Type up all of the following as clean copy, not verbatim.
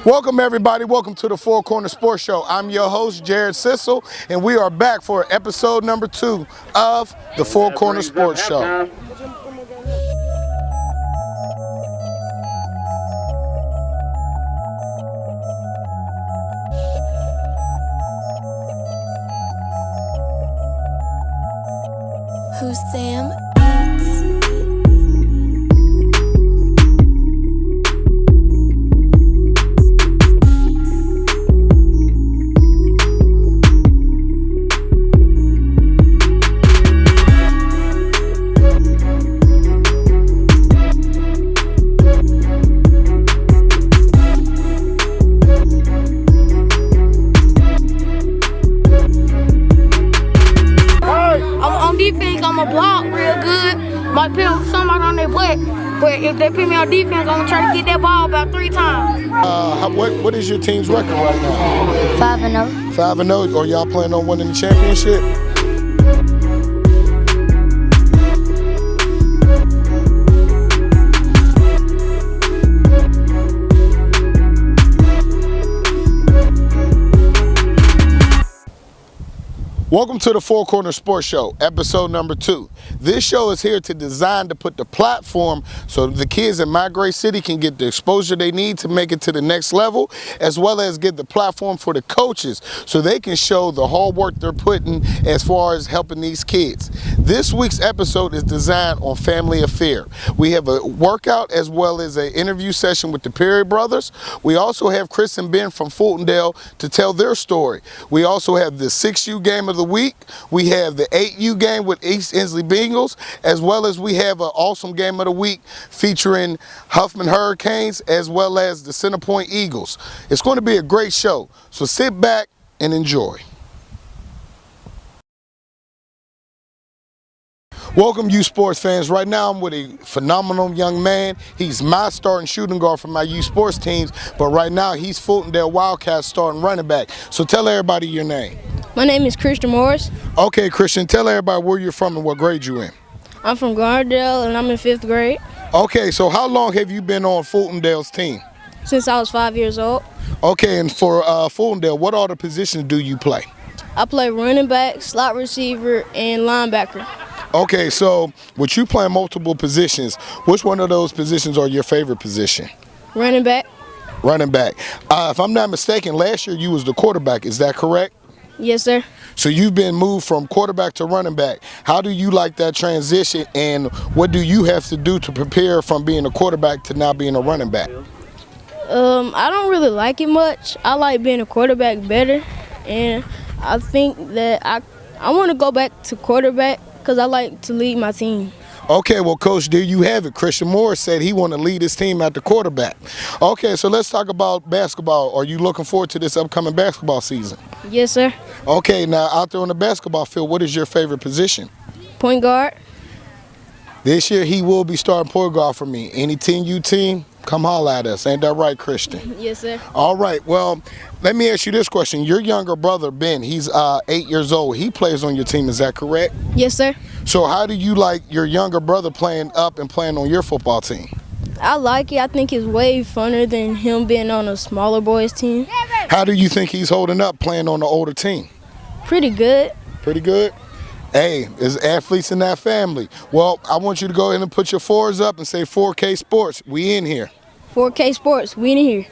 Welcome everybody, welcome to the Four Corner Sports Show. I'm your host, Jared Sissel, and we are back for episode number 2 of the Four Corner Sports Show. Who's Sam? Block real good, might put somebody on their butt, but if they put me on defense, I'm gonna try to get that ball about 3 times. What is your team's record right now? 5-0. 5-0. Are y'all planning on winning the championship? Welcome to the Four Corner Sports Show, episode number 2. This show is here to design to put the platform so the kids in my great city can get the exposure they need to make it to the next level, as well as get the platform for the coaches so they can show the hard work they're putting as far as helping these kids. This week's episode is designed on family affair. We have a workout as well as an interview session with the Perry brothers. We also have Chris and Ben from Fultondale to tell their story. We also have the 6U game of the week. We have the 8U game with East Inslee Bengals, as well as we have an awesome game of the week featuring Huffman Hurricanes as well as the Center Point Eagles. It's going to be a great show, so sit back and enjoy. Welcome you sports fans. Right now I'm with a phenomenal young man. He's my starting shooting guard for my youth sports teams, but right now he's Fultondale Wildcats starting running back. So tell everybody your name. My name is Christian Morris. Okay, Christian, tell everybody where you're from and what grade you in. I'm from Gardendale and I'm in 5th grade. Okay, so how long have you been on Fultondale's team? Since I was 5 years old. Okay, and for Fultondale, what other positions do you play? I play running back, slot receiver, and linebacker. Okay, so with you playing multiple positions, which one of those positions are your favorite position? Running back. Running back. If I'm not mistaken, last year you was the quarterback, is that correct? Yes, sir. So you've been moved from quarterback to running back. How do you like that transition, and what do you have to do to prepare from being a quarterback to now being a running back? I don't really like it much. I like being a quarterback better, and I think that I want to go back to quarterback because I like to lead my team. Okay, well, Coach, there you have it. Christian Morris said he want to lead his team at the quarterback. Okay, so let's talk about basketball. Are you looking forward to this upcoming basketball season? Yes, sir. Okay, now out there on the basketball field, what is your favorite position? Point guard. This year he will be starting point guard for me. Any team you team, come holler at us. Ain't that right, Christian? Yes, sir. All right, well, let me ask you this question. Your younger brother, Ben, he's 8 years old. He plays on your team, is that correct? Yes, sir. So how do you like your younger brother playing up and playing on your football team? I like it. I think it's way funner than him being on a smaller boys team. How do you think he's holding up playing on the older team? Pretty good. Pretty good? Hey, there's athletes in that family. Well, I want you to go ahead and put your 4s up and say 4K Sports. We in here. 4K Sports. We in here.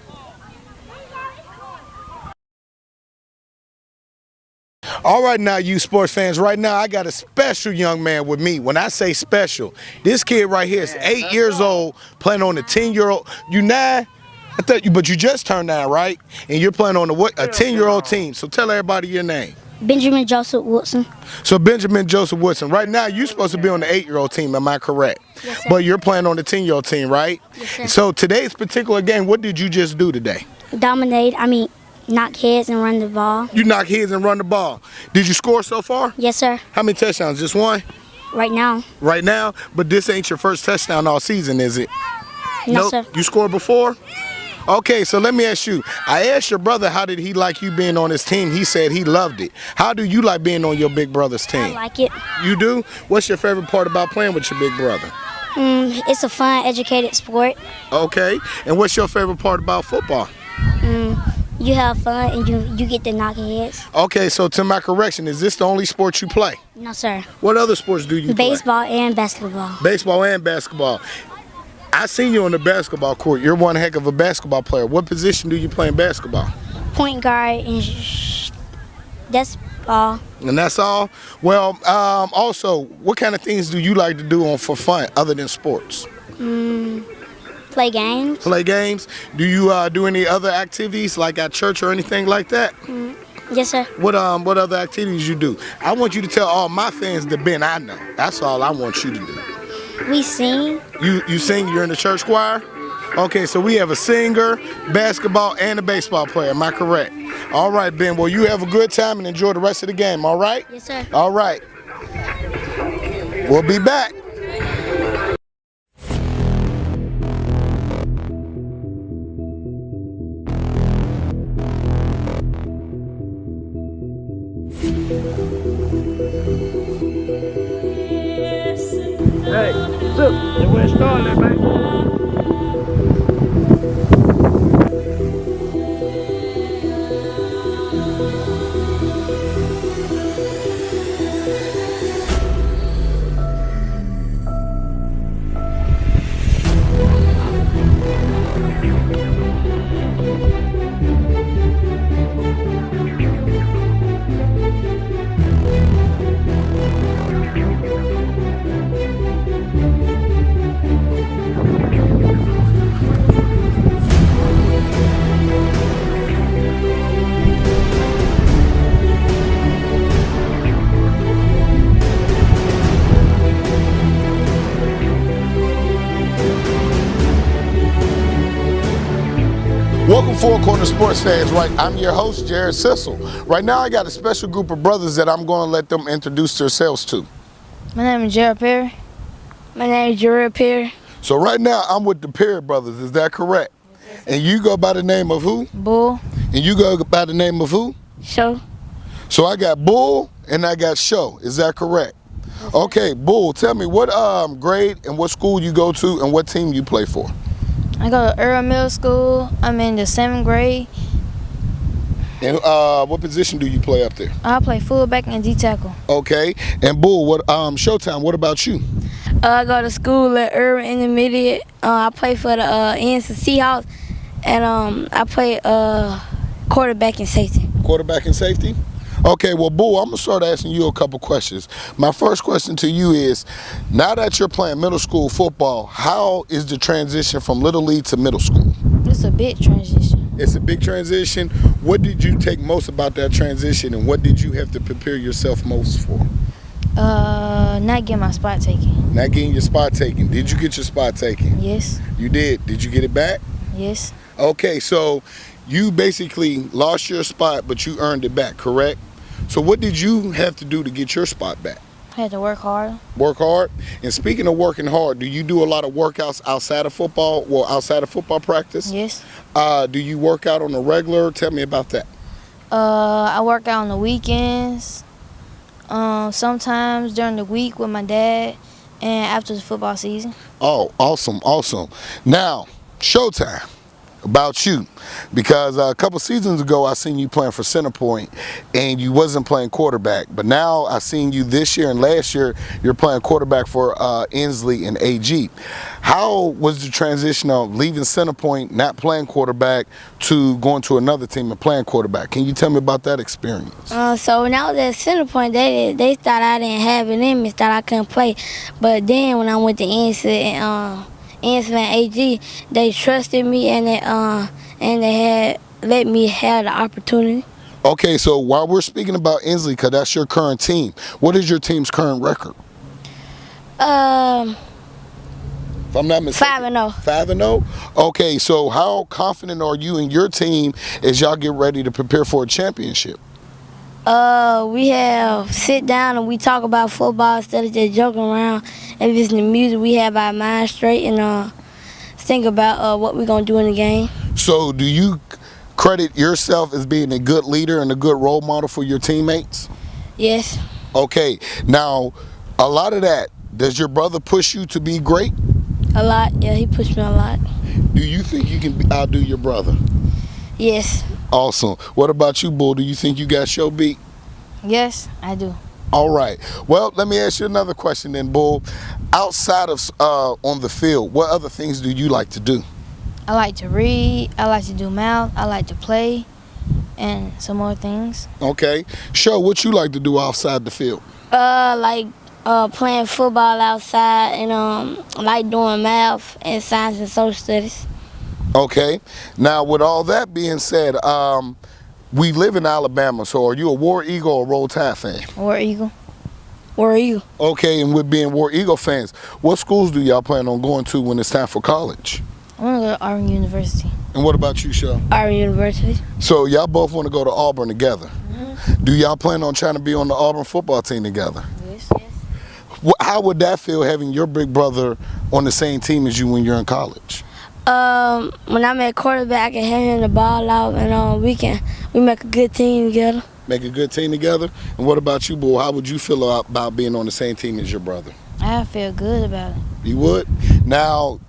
All right now, you sports fans, right now I got a special young man with me. When I say special, this kid right here is 8 years old, playing on the 10-year-old. You 9? I thought you, but you just turned 9, right? And you're playing on a 10-year-old team. So tell everybody your name. Benjamin Joseph Woodson. So Benjamin Joseph Woodson. Right now, you're supposed to be on the 8-year-old team, am I correct? Yes, sir. But you're playing on the 10-year-old team, right? Yes, sir. So today's particular game, what did you just do today? Knock heads and run the ball. You knock heads and run the ball. Did you score so far? Yes, sir. How many touchdowns? Just one? Right now. Right now? But this ain't your first touchdown all season, is it? No, sir. You scored before? Okay, so let me ask you. I asked your brother how did he like you being on his team. He said he loved it. How do you like being on your big brother's team? I like it. You do? What's your favorite part about playing with your big brother? It's a fun, educated sport. Okay. And what's your favorite part about football? You have fun and you get to knock heads. Okay, so to my correction, is this the only sport you play? No, sir. What other sports do you play? Baseball and basketball. Baseball and basketball. I seen you on the basketball court. You're one heck of a basketball player. What position do you play in basketball? Point guard and that's all. And that's all? Well, also, what kind of things do you like to do for fun other than sports? Play games. Play games? Do you do any other activities like at church or anything like that? Yes, sir. What other activities you do? I want you to tell all my fans the Ben I know. That's all I want you to do. We sing. You sing? You're in the church choir? Okay, so we have a singer, basketball, and a baseball player. Am I correct? All right, Ben. Well, you have a good time and enjoy the rest of the game, all right? Yes, sir. All right. We'll be back. Hey, so, then we're starting, man. Welcome, Four Corner Sports fans. Right, I'm your host, Jared Sissel. Right now, I got a special group of brothers that I'm going to let them introduce themselves to. My name is Jared Perry. My name is Jared Perry. So right now, I'm with the Perry brothers. Is that correct? And you go by the name of who? Bull. And you go by the name of who? Show. So I got Bull and I got Show. Is that correct? Okay, Bull, tell me what grade and what school you go to and what team you play for. I go to Earl Middle School. I'm in the 7th grade. And what position do you play up there? I play fullback and D-tackle. Okay. And Bull, what Showtime, what about you? I go to school at Urban Intermediate. I play for the NC Seahawks, and I play quarterback and safety. Quarterback and safety? Okay, well, Bull, I'm going to start asking you a couple questions. My first question to you is, now that you're playing middle school football, how is the transition from Little League to middle school? It's a big transition. It's a big transition. What did you take most about that transition, and what did you have to prepare yourself most for? Not getting my spot taken. Not getting your spot taken. Did you get your spot taken? Yes. You did. Did you get it back? Yes. Okay, so you basically lost your spot, but you earned it back, correct? So what did you have to do to get your spot back? I had to work hard. Work hard? And speaking of working hard, do you do a lot of workouts outside of football, well, outside of football practice? Yes. Do you work out on a regular? Tell me about that. I work out on the weekends, sometimes during the week with my dad, and after the football season. Oh, awesome, awesome. Now, Showtime. About you, because a couple seasons ago I seen you playing for Center Point and you wasn't playing quarterback, but now I seen you this year and last year you're playing quarterback for Inslee and AG. How was the transition of leaving Center Point, not playing quarterback, to going to another team and playing quarterback? Can you tell me about that experience? So when I was at Center Point, they thought I didn't have it in me, thought I couldn't play. But then when I went to NC and AG, they trusted me and they had let me have the opportunity. Okay, so while we're speaking about Inslee, because that's your current team, what is your team's current record? If I'm not mistaken, 5-0. 5-0? Okay, so how confident are you in your team as y'all get ready to prepare for a championship? We have sit down and we talk about football instead of just joking around. If it's the music, we have our mind straight and think about what we're going to do in the game. So do you credit yourself as being a good leader and a good role model for your teammates? Yes. Okay, now a lot of that, does your brother push you to be great? A lot. Yeah, he pushed me a lot. Do you think you can outdo your brother? Yes. Awesome. What about you, Bull? Do you think you got your beat? Yes, I do. All right. Well, let me ask you another question then, Bull. Outside of on the field, what other things do you like to do? I like to read, I like to do math, I like to play, and some more things. Okay. Show what you like to do outside the field. Like playing football outside and like doing math and science and social studies. Okay. Now, with all that being said, we live in Alabama, so are you a War Eagle or Roll Tide fan? War Eagle. Where are you? Okay, and with being War Eagle fans, what schools do y'all plan on going to when it's time for college? I want to go to Auburn University. And what about you, Shaw? Auburn University. So y'all both want to go to Auburn together. Do y'all plan on trying to be on the Auburn football team together? Yes. How would that feel having your big brother on the same team as you when you're in college? When I'm at quarterback, I can hand him the ball out, and we make a good team together. Make a good team together? And what about you, Bull? How would you feel about being on the same team as your brother? I feel good about it. You would? Now,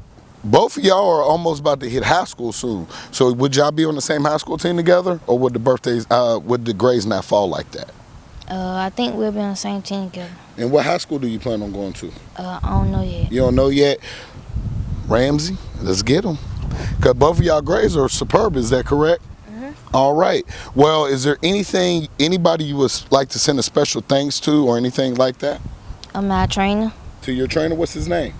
both of y'all are almost about to hit high school soon. So would y'all be on the same high school team together, or would the grades not fall like that? I think we'll be on the same team together. And what high school do you plan on going to? I don't know yet. You don't know yet? Ramsey, let's get them. Because both of y'all grades are superb, is that correct? All right. Well, is there anybody you would like to send a special thanks to or anything like that? My trainer, To your trainer, what's his name?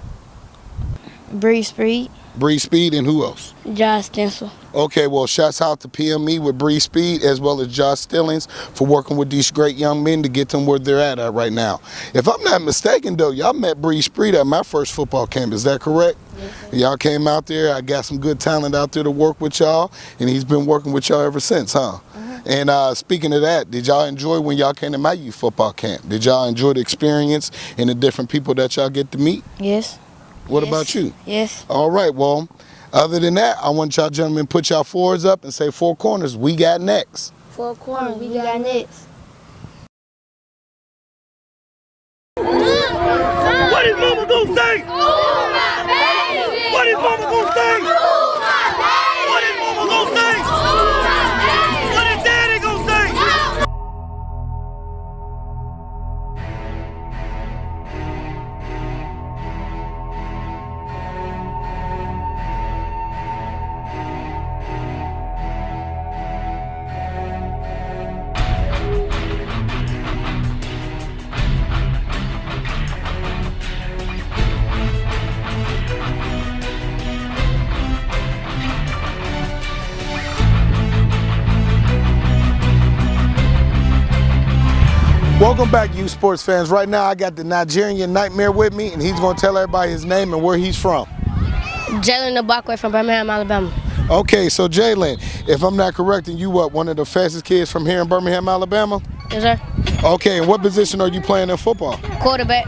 Bree Speed. Bree Speed, and who else? Josh Stencil. Okay, well, shouts out to PME with Bree Speed as well as Josh Stillings for working with these great young men to get them where they're at right now. If I'm not mistaken, though, y'all met Bree Speed at my first football camp. Is that correct? Yes, sir. Y'all came out there. I got some good talent out there to work with y'all, and he's been working with y'all ever since, huh? And speaking of that, did y'all enjoy when y'all came to my youth football camp? Did y'all enjoy the experience and the different people that y'all get to meet? Yes. What about you? Yes. All right, well, other than that, I want y'all gentlemen put y'all fours up and say four corners, we got next. 4 corners, we got next. What is mama gonna say? Ooh, my baby. What is mama gonna say? Ooh, my baby. What is mama gonna say? Ooh, my baby. What is daddy gonna say? Welcome back, you sports fans. Right now, I got the Nigerian Nightmare with me, and he's going to tell everybody his name and where he's from. Jalen the Buckland from Birmingham, Alabama. Okay, so Jalen, if I'm not correct, you what, one of the fastest kids from here in Birmingham, Alabama? Yes, sir. Okay, and what position are you playing in football? Quarterback.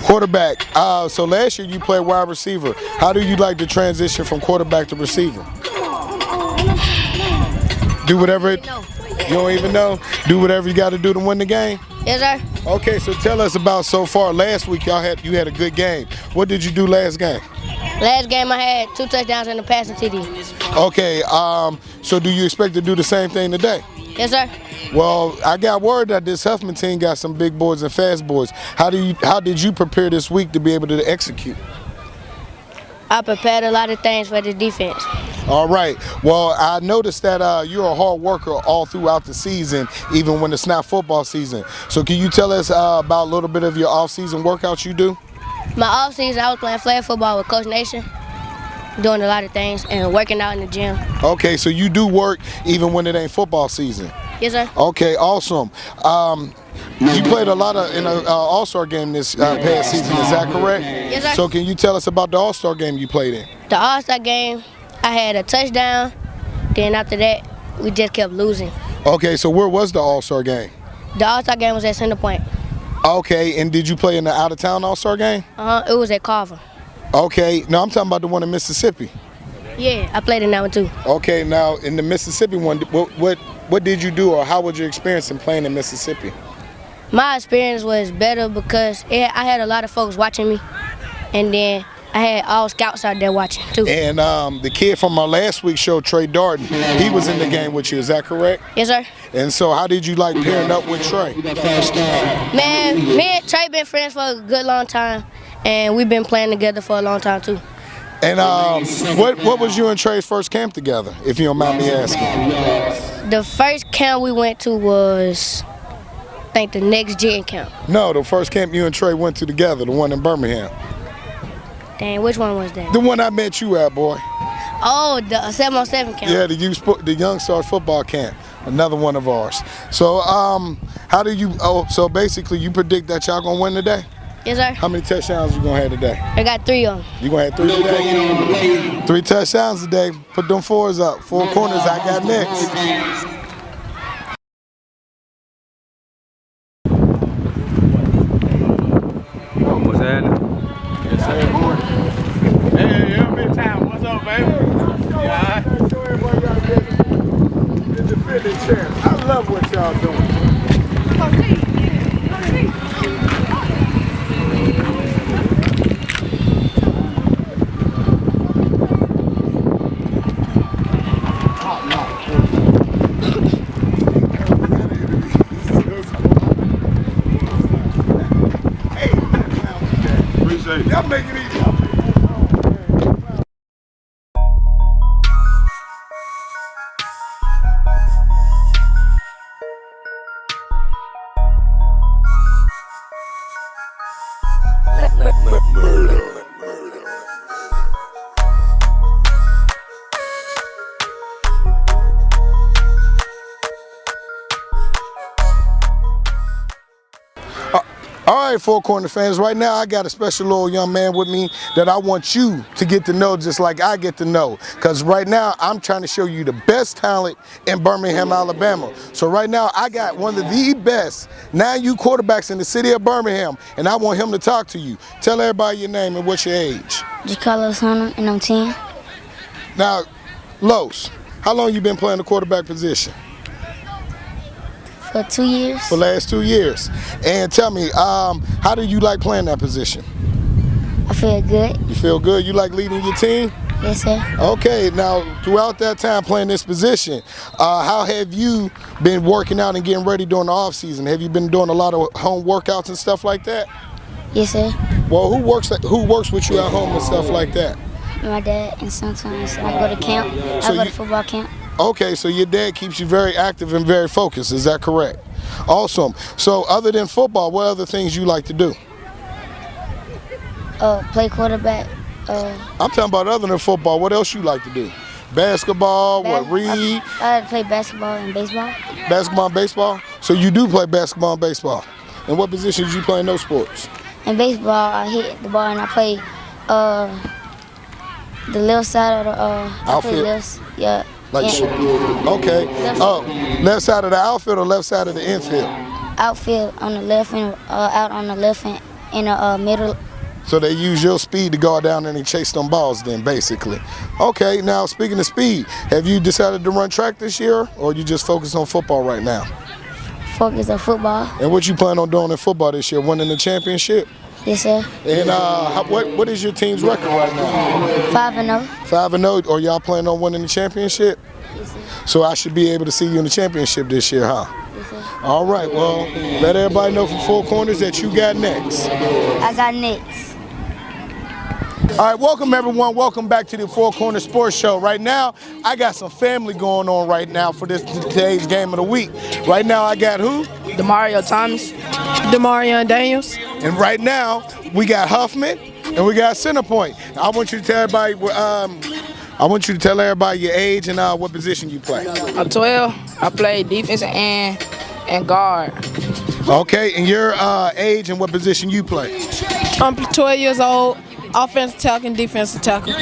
Quarterback. So last year you played wide receiver. How do you like to transition from quarterback to receiver? Do whatever it. You don't even know? Do whatever you got to do to win the game? Yes, sir. Okay, so tell us about so far. Last week you had a good game. What did you do last game? Last game I had 2 touchdowns and a passing TD. Okay, so do you expect to do the same thing today? Yes, sir. Well, I got word that this Huffman team got some big boys and fast boys. How did you prepare this week to be able to execute? I prepared a lot of things for the defense. All right. Well, I noticed that you're a hard worker all throughout the season, even when it's not football season. So can you tell us about a little bit of your off-season workouts you do? My off season, I was playing flag football with Coach Nation, doing a lot of things and working out in the gym. Okay, so you do work even when it ain't football season. Yes, sir. Okay, awesome. You played a lot in an All-Star game this past season, is that correct? Yes, sir. So can you tell us about the All-Star game you played in? The All-Star game, I had a touchdown. Then after that, we just kept losing. Okay, so where was the All-Star game? The All-Star game was at Center Point. Okay, and did you play in the out-of-town All-Star game? It was at Carver. Okay, no, I'm talking about the one in Mississippi. Yeah, I played in that one too. Okay, now in the Mississippi one, what did you do, or how was your experience in playing in Mississippi? My experience was better because I had a lot of folks watching me, and then I had all scouts out there watching too. And the kid from our last week's show, Trey Darden, he was in the game with you. Is that correct? Yes, sir. And so how did you like pairing up with Trey? Man, me and Trey been friends for a good long time, and we've been playing together for a long time too. And what was you and Trey's first camp together, if you don't mind me asking? The first camp we went to was, I think, the next gen camp. No, the first camp you and Trey went to together, the one in Birmingham. Dang, which one was that? The one I met you at, boy. Oh, the 7-on-7 camp. Yeah, the Young Stars football camp, another one of ours. So how do you? Oh, so basically you predict that y'all gonna win today? Yes, sir. How many touchdowns you gonna have today? I got 3 of them. You gonna have 3 today? 3 touchdowns today. Put them 4s up. 4 corners I got next. What's happening? Yes, sir. Hey, you're big time. What's up, baby? Yeah. Show everybody y'all get the defending champs. I love what y'all doing. Y'all make it easy. All right, Four Corner fans, right now I got a special little young man with me that I want you to get to know just like I get to know. Because right now I'm trying to show you the best talent in Birmingham, Alabama. So right now I got one of the best 9U quarterbacks in the city of Birmingham, and I want him to talk to you. Tell everybody your name and what's your age. Carlos Hunter, and I'm 10. Now, Los, how long you been playing the quarterback position? For 2 years. For the last 2 years. And tell me, how do you like playing that position? I feel good. You feel good? You like leading your team? Yes, sir. Okay, now throughout that time playing this position, how have you been working out and getting ready during the off season? Have you been doing a lot of home workouts and stuff like that? Yes, sir. Well, who works with you at home and stuff like that? My dad, and sometimes I go to camp. So I go to football camp. Okay, so your dad keeps you very active and very focused, is that correct? Awesome. So other than football, what other things you like to do? Play quarterback. I'm talking about other than football, what else you like to do? Basketball, read? I play basketball and baseball. Basketball and baseball? So you do play basketball and baseball. And what positions you play in those sports? In baseball, I hit the ball and I play the left side of the outfield? Yeah. Like, okay. Left side of the outfield or left side of the infield? Outfield on the left and out on the left and in the middle. So they use your speed to go down there and chase them balls then, basically. Okay, now speaking of speed, have you decided to run track this year or you just focus on football right now? Focus on football. And what you plan on doing in football this year, winning the championship? Yes, sir. And what is your team's record right now? 5-0. 5-0. Or y'all plan on winning the championship? Yes, sir. So I should be able to see you in the championship this year, huh? Yes, sir. All right, well, let everybody know from Four Corners that you got next. I got next. All right, welcome everyone. Welcome back to the Four Corners Sports Show. Right now, I got some family going on right now for today's game of the week. Right now, I got who? Demario Thomas, Demarion Daniels. And right now, we got Huffman and we got Centerpoint. I want you to tell everybody, your age and what position you play. I'm 12. I play defense and guard. Okay, and your age and what position you play? I'm 12 years old. Offensive tackle and defensive tackle.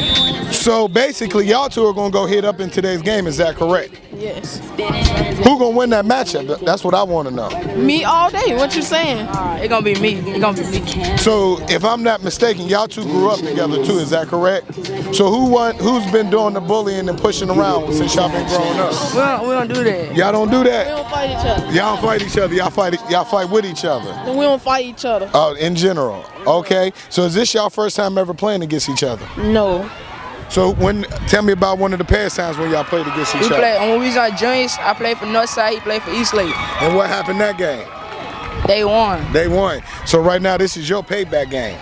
So basically, y'all two are gonna go hit up in today's game. Is that correct? Yes. Who gonna win that matchup? That's what I want to know. Me all day. What you saying? It's gonna be me. It's gonna be me. So if I'm not mistaken, y'all two grew up together too. Is that correct? So who's been doing the bullying and pushing around since y'all been growing up? We don't do that. Y'all don't do We that. don't fight each other. Y'all don't fight each other. Y'all fight with each other. We don't fight each other. Oh, in general. Okay. So is this y'all first time ever playing against each other? No. So tell me about one of the past times when y'all played against each We other. play when we was on juniors. I played for Northside. He played for Eastlake. And what happened that game? They won. They won. So right now this is your payback game.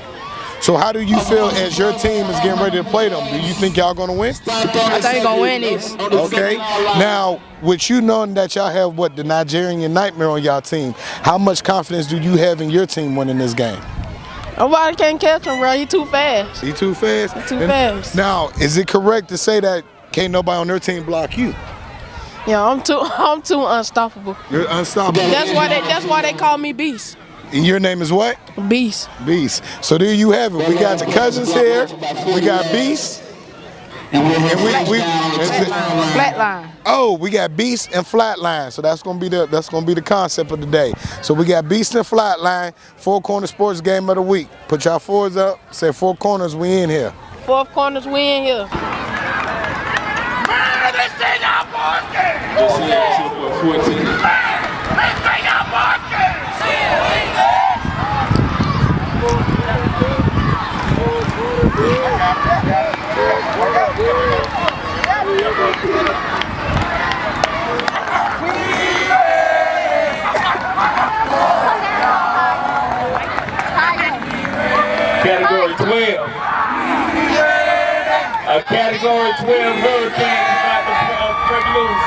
So how do you feel as your team is getting ready to play them? Do you think y'all gonna win? I think we gonna win this. Okay. Now, with you knowing that y'all have the Nigerian Nightmare on y'all team, how much confidence do you have in your team winning this game? Nobody can catch him, bro. He too fast. He too fast? Too fast. Now, is it correct to say that can't nobody on their team block you? Yeah, I'm too unstoppable. You're unstoppable. That's why they call me Beast. And your name is what? Beast. Beast. So there you have it. We got the cousins here. We got Beast. And we Flatline. oh, we got Beast and Flatline. So that's gonna be the concept of the day. So we got Beast and Flatline, Four Corner Sports Game of the Week. Put y'all fours up. Say Four Corners, we in here. Fourth corners, we in here. Man, this thing our boys game. 14. This thing our boys game. Category 12. A Category 12 hurricane is about to break loose.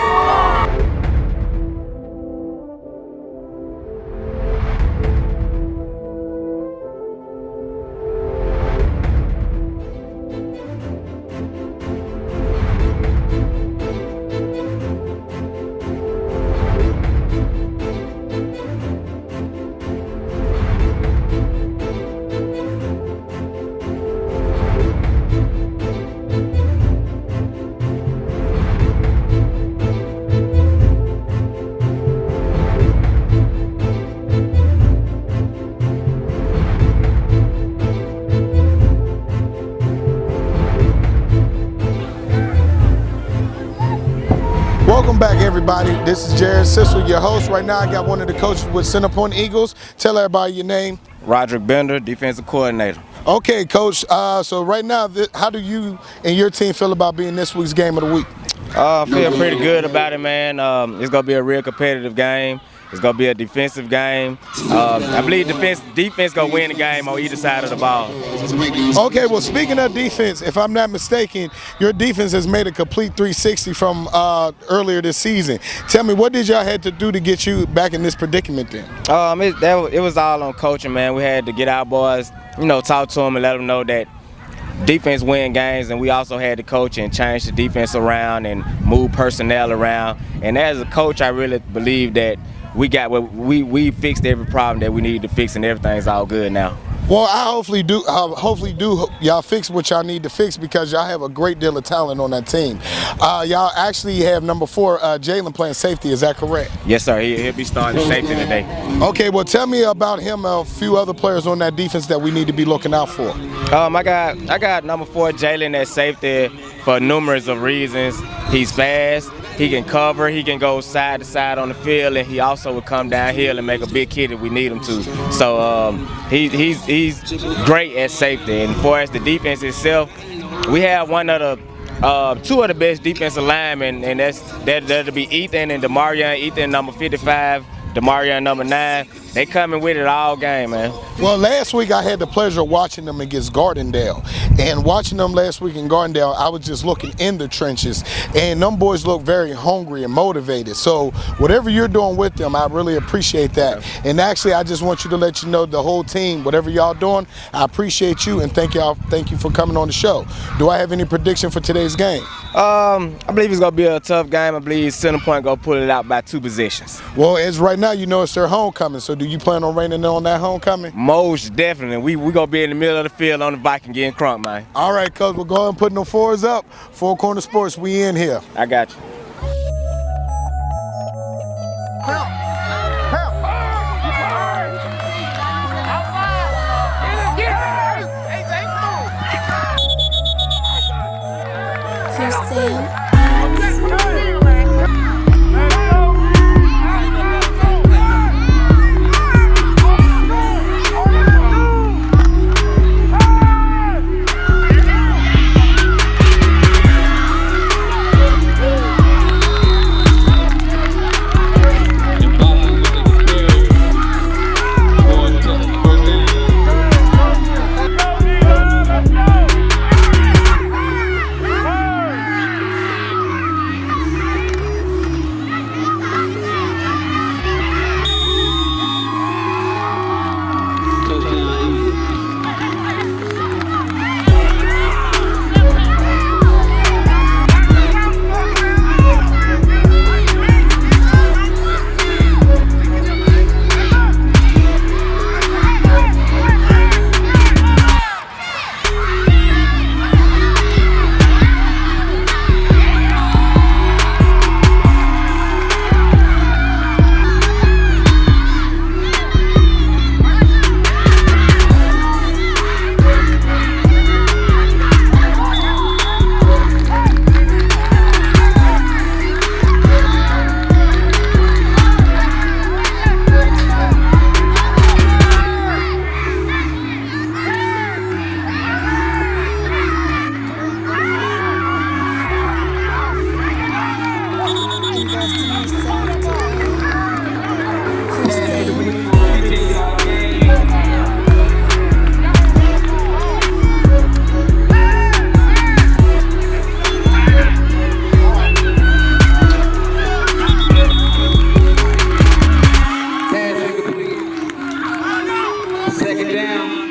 Welcome back, everybody. This is Jared Sissel, your host. Right now, I got one of the coaches with Centerpoint Eagles. Tell everybody your name. Roderick Bender, defensive coordinator. Okay, Coach. So right now, how do you and your team feel about being this week's game of the week? I feel pretty good about it, man. It's going to be a real competitive game. It's going to be a defensive game. I believe defense going to win the game on either side of the ball. Okay, well, speaking of defense, if I'm not mistaken, your defense has made a complete 360 from earlier this season. Tell me, what did y'all have to do to get you back in this predicament then? It was all on coaching, man. We had to get our boys, talk to them and let them know that defense win games, and we also had to coach and change the defense around and move personnel around. And as a coach, I really believe that we fixed every problem that we needed to fix, and everything's all good now. Well, I hopefully do y'all fix what y'all need to fix, because y'all have a great deal of talent on that team. Y'all actually have number 4, Jalen, playing safety. Is that correct? Yes, sir. He'll be starting safety today. Okay, well, tell me about him, a few other players on that defense that we need to be looking out for. I got number 4, Jalen, at safety for numerous of reasons. He's fast. He can cover, he can go side to side on the field, and he also will come downhill and make a big hit if we need him to. So he's great at safety. And for us, the defense itself, we have one of the 2 of the best defensive linemen, and that'll be Ethan and Demarion. Ethan, number 55, Demarion, number 9. They coming with it all game, man. Well, last week I had the pleasure of watching them against Gardendale. And watching them last week in Gardendale, I was just looking in the trenches. And them boys look very hungry and motivated. So whatever you're doing with them, I really appreciate that. And actually, I just want you to let you know, the whole team, whatever y'all doing, I appreciate you and thank you for coming on the show. Do I have any prediction for today's game? I believe it's going to be a tough game. I believe Centerpoint going to pull it out by 2 possessions. Well, as right now, it's their homecoming. So do you plan on raining on that homecoming? Most definitely. We going to be in the middle of the field on the Viking getting crunk, man. All right, Coach, we'll go ahead and put no 4s up. Four Corner Sports, we in here. I got you. invest in yourself today. Hussein. Second down.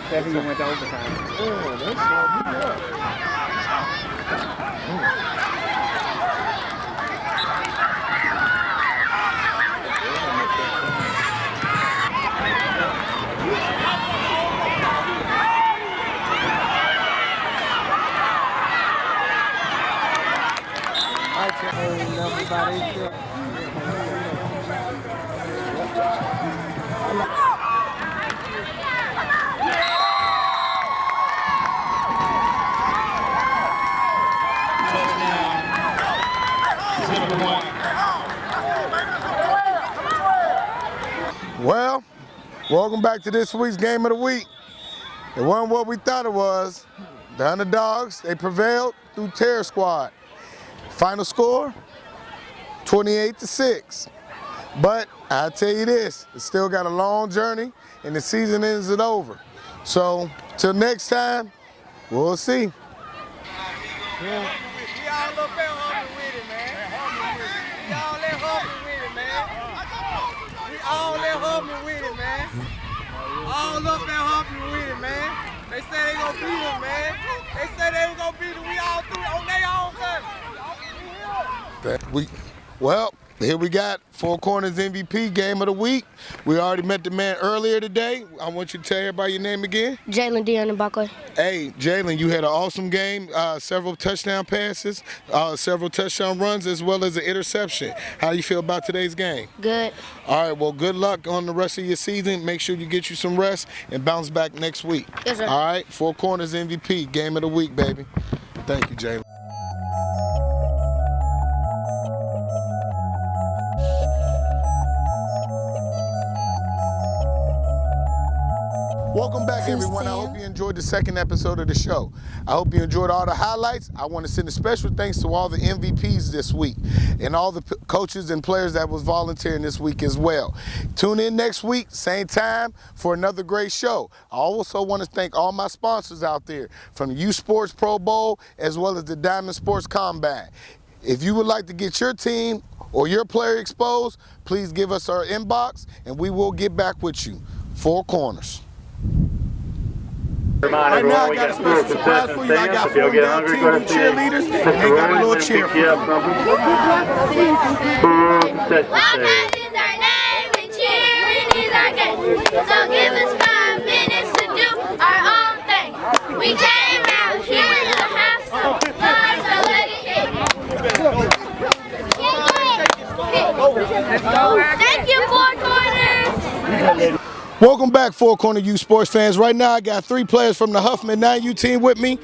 Seven went to overtime. Well, welcome back to this week's Game of the Week. It wasn't what we thought it was. The underdogs, they prevailed through Terror Squad. Final score, 28-6. But I'll tell you this, it's still got a long journey and the season isn't over. So, till next time, we'll see. We all up there Huffman with it, man. We all let Huffman with it, man. We all let Huffman with it, man. All up there Huffman with it, man. They said they gonna beat them, man. They said they were gonna beat them. We all threw it on their own country. Well, here we got Four Corners MVP Game of the Week. We already met the man earlier today. I want you to tell everybody your name again. Jalen and Buckland. Hey, Jalen, you had an awesome game, several touchdown passes, several touchdown runs, as well as an interception. How do you feel about today's game? Good. All right, well, good luck on the rest of your season. Make sure you get you some rest and bounce back next week. Yes, sir. All right, Four Corners MVP, Game of the Week, baby. Thank you, Jalen. Welcome back, everyone. I hope you enjoyed the second episode of the show. I hope you enjoyed all the highlights. I want to send a special thanks to all the MVPs this week and all the coaches and players that was volunteering this week as well. Tune in next week, same time, for another great show. I also want to thank all my sponsors out there, from U Sports Pro Bowl as well as the Diamond Sports Combine. If you would like to get your team or your player exposed, please give us our inbox and we will get back with you. Four Corners. Right now, I got a special surprise for you. I got four young team cheerleaders, and they got a little cheer for you. Wildcat is our name and cheering is our game. So give us 5 minutes to do our own thing. We came out here to have some fun, so let it hit. Thank you, Four Corners. Welcome back, Four Corner U Sports fans. Right now, I got 3 players from the Huffman 9U team with me.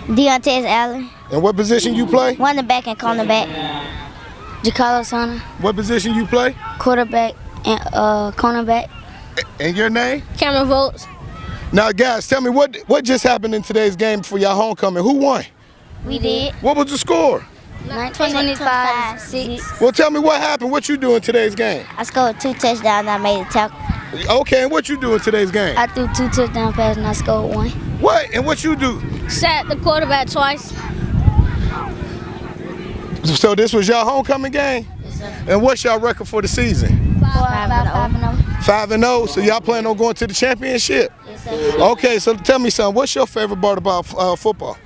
Deontay Allen. And what position you play? Running back and cornerback. Jacarlo Sana. What position you play? Quarterback and cornerback. And your name? Cameron Volts. Now, guys, tell me what just happened in today's game for y'all homecoming? Who won? We did. What was the score? 25-6. Well, tell me what happened. What you do in today's game? I scored 2 touchdowns and I made a tackle. Okay, and what you do in today's game? I threw 2 touchdown passes and I scored 1. What? And what you do? Sacked the quarterback twice. So this was y'all homecoming game? Yes, sir. And what's y'all record for the season? 5-0. 5-0. So y'all plan on going to the championship? Yes, sir. Okay, so tell me something. What's your favorite part about football?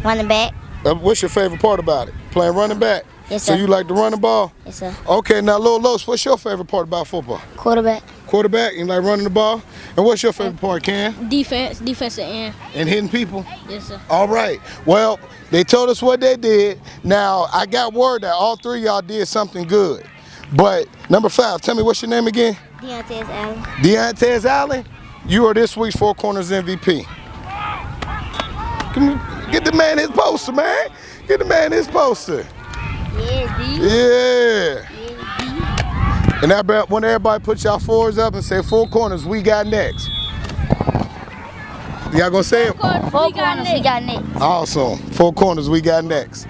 Running back. What's your favorite part about it? Playing running back? Yes, sir. So you like to run the ball? Yes, sir. Okay, now Lil Los, what's your favorite part about football? Quarterback. Quarterback, you like running the ball? And what's your favorite part, Cam? Defensive end. And hitting people? Yes, sir. All right. Well, they told us what they did. Now, I got word that all 3 of y'all did something good. But number 5, tell me what's your name again? Deontay Allen. Deontay Allen, you are this week's Four Corners MVP. Come on, get the man his poster, man. Get the man his poster. Yeah, D. Yeah. And I want everybody put y'all fours up and say, Four Corners, we got next. Y'all gonna say it? Four Corners, we got next. Awesome. Four Corners, we got next.